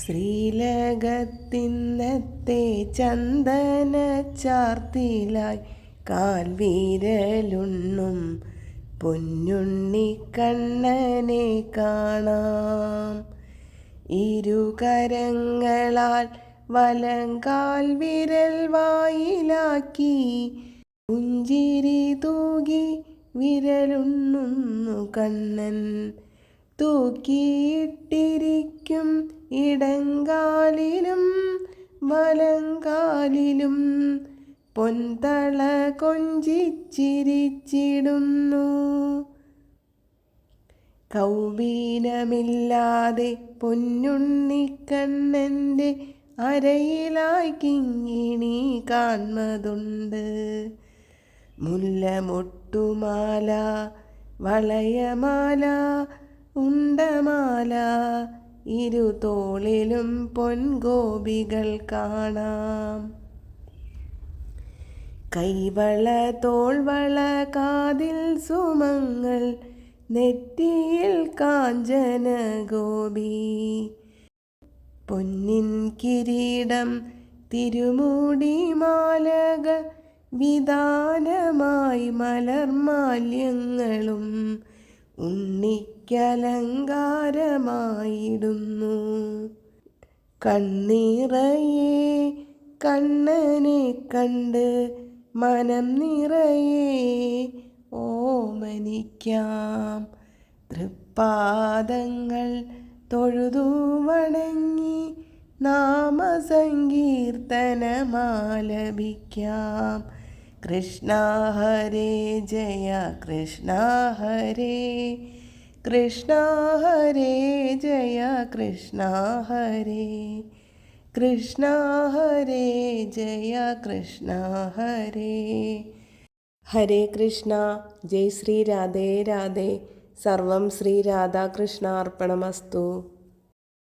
ശ്രീലകത്തിന്നത്തെ ചന്ദന ചാർത്തിലായി കാൽവീരലുണ്ണും പൊന്നുണ്ണിക്കണ്ണനെ കാണാം. ഇരുകരങ്ങളാൽ വലങ്കാൽ വിരൽ വായിലാക്കി പുഞ്ചിരി തൂകി വിരലുണ്ണുന്നു കണ്ണൻ. തൂക്കിയിട്ടിരിക്കും ഇടങ്കാലിലും വലങ്കാലിലും പൊൻതള കൊഞ്ചിച്ചിരിച്ചിടുന്നു. കൗപീനമില്ലാതെ പൊന്നുണ്ണിക്കണ്ണൻ്റെ അരയിലായി കിങ്ങിണി കാൺമതുണ്ട്. മുല്ലമൊട്ടുമാല, വളയമാല, ഉണ്ടമാല, ഇരുതോളിലും പൊൻഗോപികൾ കാണാം. കൈവള, തോൾവള, കാതിൽ സുമങ്ങൾ, നെറ്റിയിൽ കാഞ്ചന ഗോപി. പൊന്നിൻ കിരീടം, തിരുമുടി മാലകൾ, വിതാനമായി മലർമാല്യങ്ങളും ഉണ്ണിക്കലങ്കാരമായിടുന്നു. കണ്ണിറയെ കണ്ണനെ കണ്ട് മനം നിറയെ ഓമനിക്കാം. തൃപ്പാദങ്ങൾ തൊഴുതു വണങ്ങി നാമസങ്കീർത്തനമാലപിക്കാം. കൃഷ്ണ ഹരേ ജയ കൃഷ്ണ ഹരേ, കൃഷ്ണ ഹരേ ജയ കൃഷ്ണ ഹരേ, കൃഷ്ണ ഹരേ ജയ കൃഷ്ണ ഹരേ. ഹരേ കൃഷ്ണ. ജയ് ശ്രീ രാധേ രാധേ. സർവം ശ്രീ രാധാകൃഷ്ണ അർപ്പണമസ്തു.